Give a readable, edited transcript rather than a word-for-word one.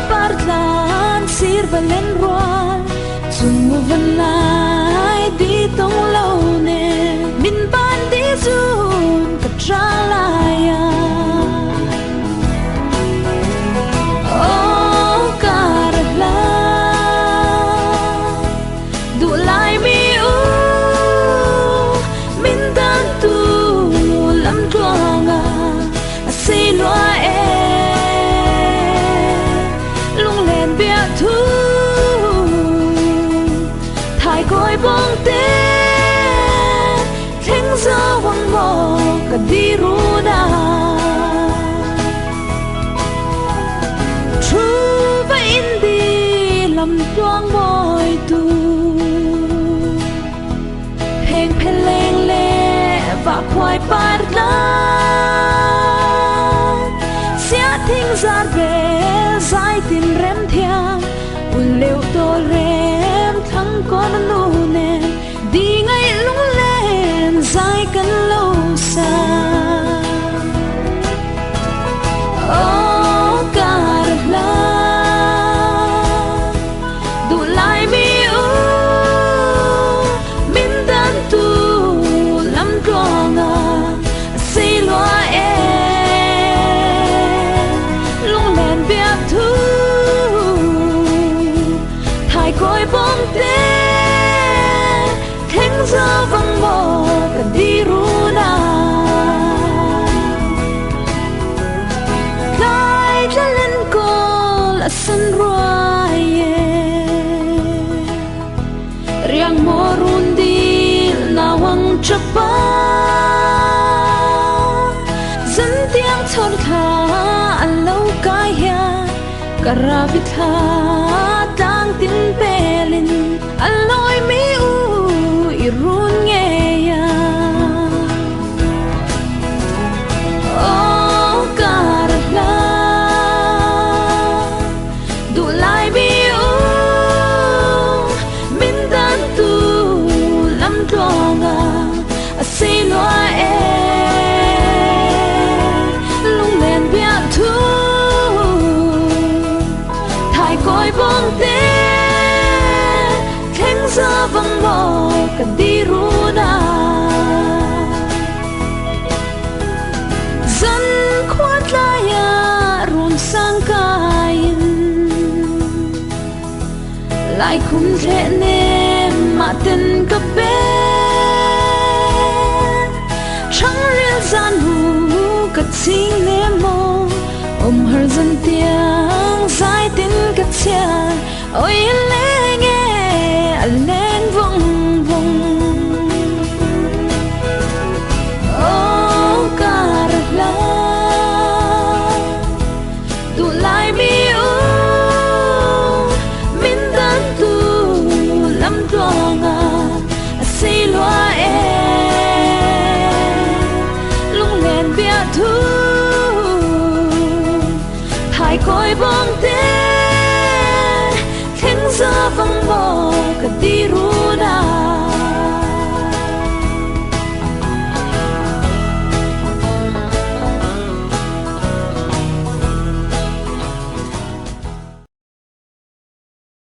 parlan sir valen ruan chung van lai di tong lo ne min ban di zun ka tra la ya oh karla du lai mi u min dan tu lam tuanga si loa e lung len bia thu thai coi bong te theng za wang mo ka di ru na thu va in di lam tuang moi tu heng peleng le va khoai par la sia thing zar ve zai tin rem thiam un leu to rem thang con nu ne đi ngay lung lên zai kan lo sa oh karla du lai mi u min dan tu lam ronga si loa e lung len bia thu thai coi bom te theng za vang mo ka di ru na kai cha len ko la san ruai ye riang mo run di na wang chapa zan tiang chon kha an lo kai ya karavitha tang tin pelin aloi mi u irun nge ya oh karla du lai mi u min dan tu lam tonga si loa e lung len bia thu thai coi bong te theng za vang mo ka di ru na zan khoat la ya run sang kain lai khum the ne ma ten ka be chang ril zan hu ka ching ne mo har zan tiang zai tin ka chia oi le nge aleng vong vong oh karla du lai mi u min dan tu lam tonga si loa e lung len bia thu thai coi bong te theng za vang